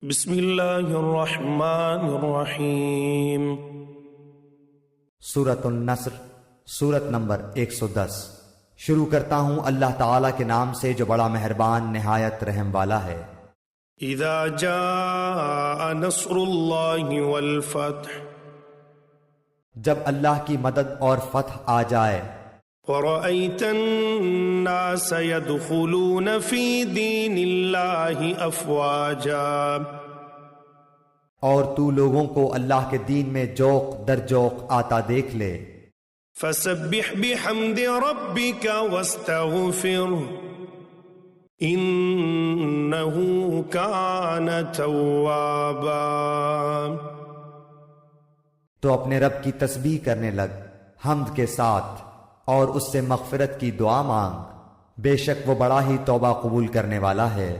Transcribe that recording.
بسم اللہ الرحمن الرحیم۔ سورۃ النصر، سورت نمبر 110۔ شروع کرتا ہوں اللہ تعالیٰ کے نام سے جو بڑا مہربان نہایت رحم والا ہے۔ اذا جاء نصر اللہ والفتح، جب اللہ کی مدد اور فتح آ جائے، ورأیت الناس يدخلون فی دین اللہ افواجا، اور تو لوگوں کو اللہ کے دین میں جوق در جوق آتا دیکھ لے، فسبح بحمد ربک واستغفرہ انہ کان توابا، تو اپنے رب کی تسبیح کرنے لگ حمد کے ساتھ اور اس سے مغفرت کی دعا مانگ، بے شک وہ بڑا ہی توبہ قبول کرنے والا ہے۔